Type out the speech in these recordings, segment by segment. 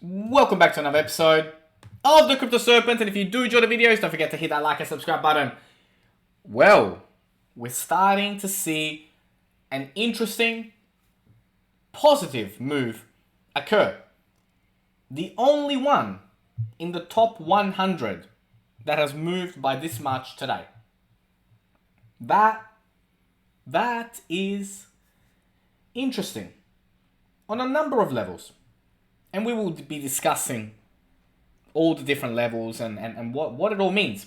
Welcome back to another episode of the Crypto Serpent, and if you do enjoy the videos, don't forget to hit that like and subscribe button. Well, we're starting to see an interesting, positive move occur. The only one in the top 100 that has moved by this much today. That is interesting on a number of levels. And we will be discussing all the different levels and what it all means.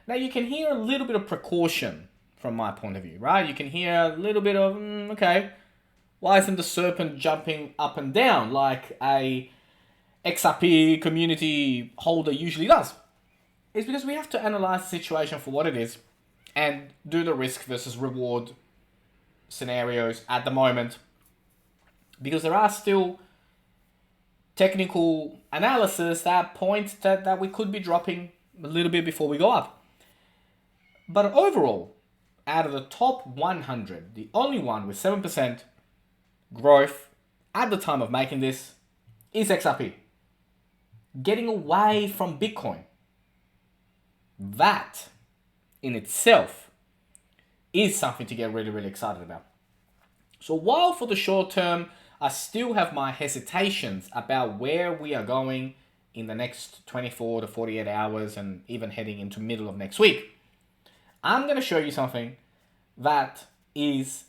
Now, you can hear a little bit of precaution from my point of view, right? You can hear a little bit of, okay, why isn't the serpent jumping up and down like a Xrp community holder usually does? It's because we have to analyze the situation for what it is and do the risk versus reward scenarios at the moment. Because there are still technical analysis that points that we could be dropping a little bit before we go up. But overall, out of the top 100, the only one with 7% growth at the time of making this is Xrp. Getting away from Bitcoin. That in itself is something to get really, really excited about. So while for the short term, I still have my hesitations about where we are going in the next 24 to 48 hours and even heading into middle of next week, I'm going to show you something that is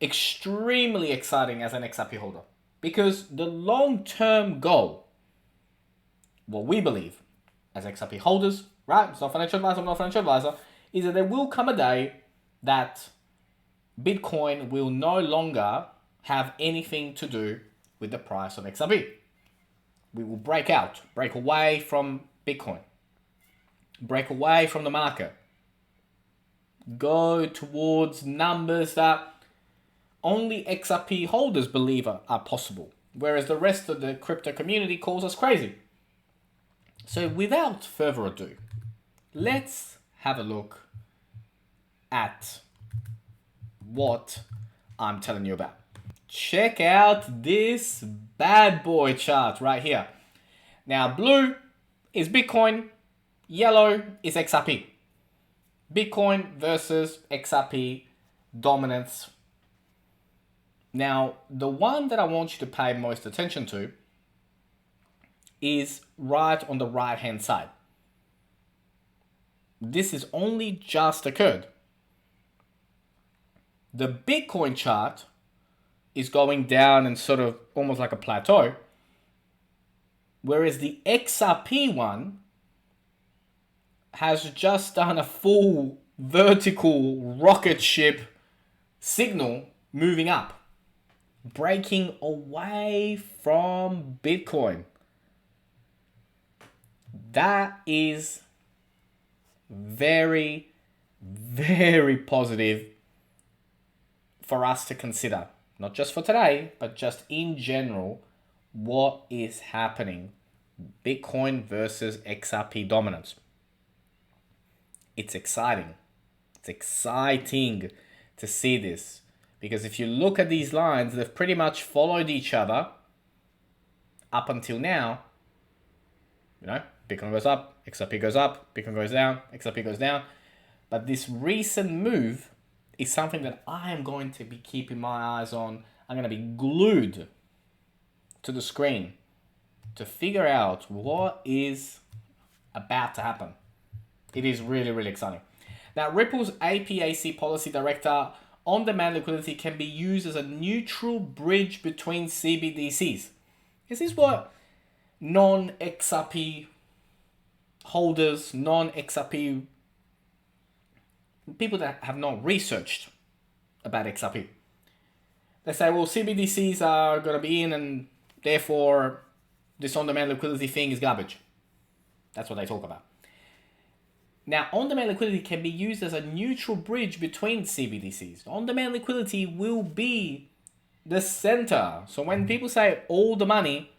extremely exciting as an XRP holder. Because the long-term goal, what we believe as XRP holders, right? It's not financial advisor, I'm not a financial advisor, is that there will come a day that Bitcoin will no longer have anything to do with the price of XRP. We will break away from Bitcoin, break away from the market, go towards numbers that only XRP holders believe are possible, whereas the rest of the crypto community calls us crazy. So without further ado, let's have a look at what I'm telling you about. Check out this bad boy chart right here. Now, blue is Bitcoin, yellow is XRP. Bitcoin versus XRP dominance. Now, the one that I want you to pay most attention to is right on the right-hand side. This has only just occurred. The Bitcoin chart is going down and sort of almost like a plateau, whereas the XRP one has just done a full vertical rocket ship signal moving up, breaking away from Bitcoin. That is very, very positive for us to consider. Not just for today, but just in general, what is happening? Bitcoin versus XRP dominance. It's exciting. It's exciting to see this. Because if you look at these lines, they've pretty much followed each other up until now. You know, Bitcoin goes up, XRP goes up, Bitcoin goes down, XRP goes down. But this recent move is something that I am going to be keeping my eyes on. I'm going to be glued to the screen to figure out what is about to happen. It is really, really exciting. Now, Ripple's APAC policy director, on-demand liquidity can be used as a neutral bridge between CBDCs. Is this what non-XRP holders, non-XRP people that have not researched about XRP, they say, well, CBDCs are going to be in and therefore this on-demand liquidity thing is garbage. That's what they talk about. Now, on-demand liquidity can be used as a neutral bridge between CBDCs. On-demand liquidity will be the center. So when people say all the money,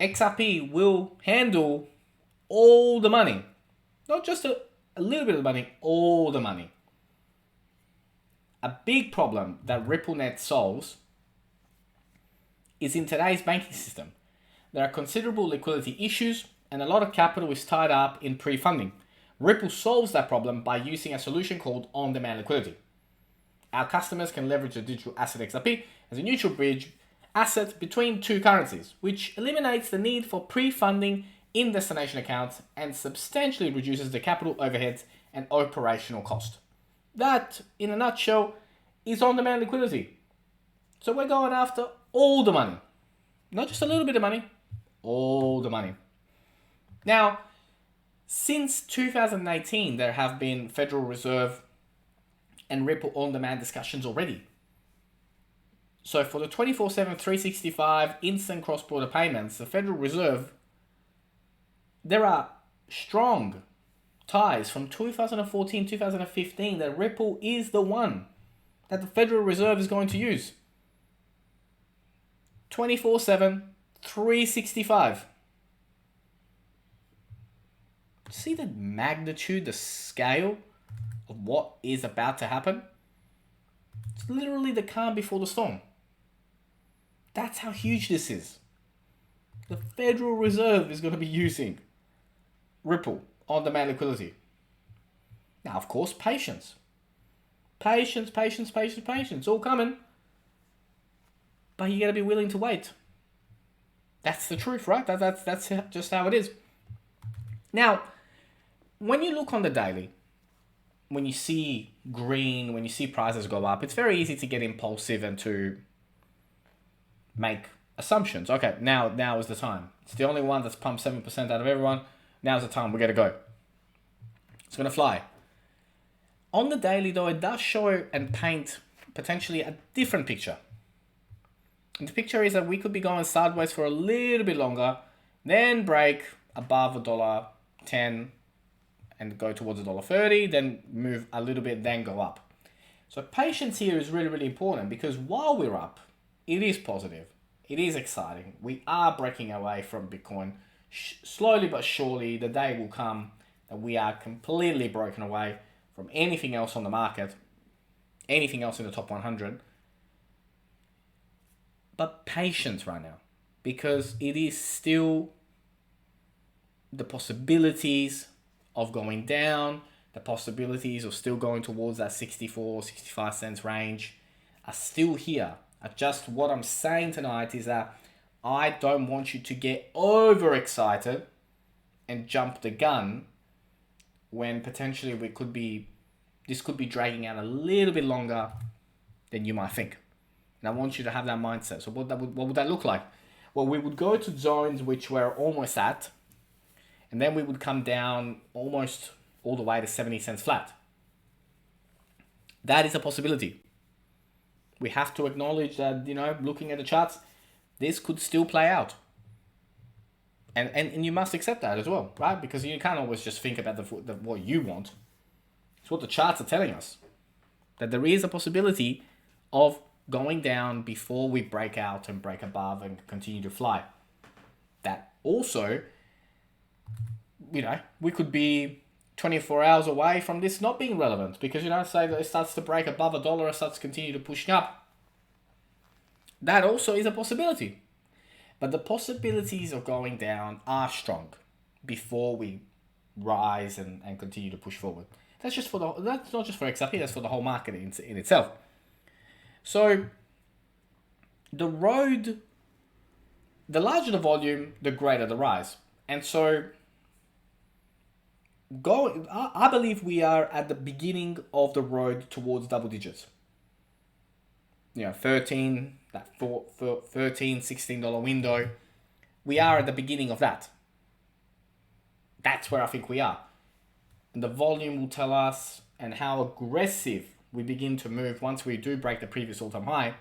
XRP will handle all the money. Not just a little bit of money, all the money. A big problem that RippleNet solves is in today's banking system. there are considerable liquidity issues and a lot of capital is tied up in pre-funding. Ripple solves that problem by using a solution called on-demand liquidity. Our customers can leverage the digital asset XRP as a neutral bridge asset between two currencies, which eliminates the need for pre-funding in destination accounts and substantially reduces the capital overheads and operational cost. That, in a nutshell, is on-demand liquidity. So we're going after all the money. Not just a little bit of money, all the money. Now, since 2018, there have been Federal Reserve and Ripple on-demand discussions already. So for the 24/7, 365 instant cross-border payments, the Federal Reserve, there are strong ties from 2014, 2015 that Ripple is the one that the Federal Reserve is going to use. 24/7, 365. See the magnitude, the scale of what is about to happen? It's literally the calm before the storm. That's how huge this is. The Federal Reserve is going to be using Ripple on-demand liquidity. Now, of course, patience. Patience, all coming. But you got to be willing to wait. That's the truth, right? That's just how it is. Now, when you look on the daily, when you see green, when you see prices go up, it's very easy to get impulsive and to make assumptions. Okay, now is the time. It's the only one that's pumped 7% out of everyone. Now's the time. We got to go. It's going to fly. On the daily, though, it does show and paint potentially a different picture. And the picture is that we could be going sideways for a little bit longer, then break above $1.10 and go towards $1.30, then move a little bit, then go up. So patience here is really, really important because while we're up, it is positive. It is exciting. We are breaking away from Bitcoin. Slowly but surely, the day will come that we are completely broken away from anything else on the market, anything else in the top 100. But patience right now, because it is still the possibilities of going down, the possibilities of still going towards that 64, 65 cents range are still here. Just what I'm saying tonight is that I don't want you to get overexcited and jump the gun when potentially this could be dragging out a little bit longer than you might think. And I want you to have that mindset. So what would that look like? Well, we would go to zones which we're almost at, and then we would come down almost all the way to 70 cents flat. That is a possibility. We have to acknowledge that, looking at the charts, this could still play out. And you must accept that as well, right? Because you can't always just think about what you want. It's what the charts are telling us. That there is a possibility of going down before we break out and break above and continue to fly. That also, we could be 24 hours away from this not being relevant because, say that it starts to break above $1, it starts to continue to push up. That also is a possibility. But the possibilities of going down are strong before we rise and continue to push forward. That's not just for XRP, that's for the whole market in itself. So the road, the larger the volume, the greater the rise. And so I believe we are at the beginning of the road towards double digits. 13, that $13, $16 window. We are at the beginning of that. That's where I think we are. And the volume will tell us, and how aggressive we begin to move once we do break the previous all-time high.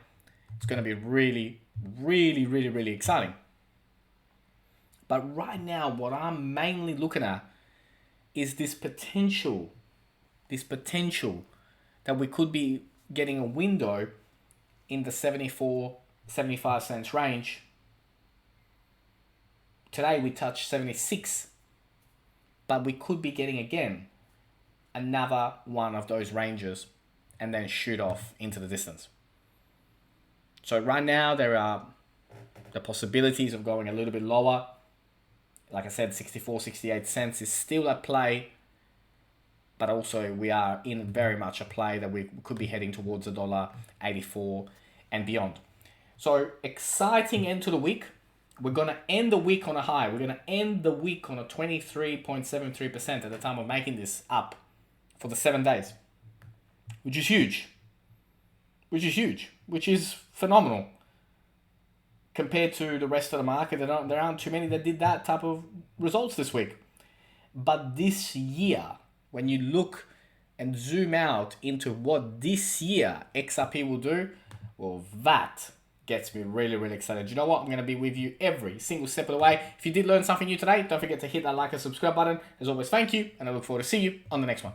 It's going to be really, really, really, really exciting. But right now, what I'm mainly looking at is this potential that we could be getting a window in the 74, 75 cents range. Today we touched 76, but we could be getting again another one of those ranges and then shoot off into the distance. So right now there are The possibilities of going a little bit lower, like I said, 64, 68 cents is still at play. But also we are in very much a play that we could be heading towards $1.84 and beyond. So exciting end to the week. We're going to end the week on a high. We're going to end the week on a 23.73% at the time of making this up for the 7 days, which is huge. Which is phenomenal. Compared to the rest of the market, there aren't too many that did that type of results this week. But this year, when you look and zoom out into what this year XRP will do, well, that gets me really, really excited. You know what? I'm going to be with you every single step of the way. If you did learn something new today, don't forget to hit that like and subscribe button. As always, thank you, and I look forward to seeing you on the next one.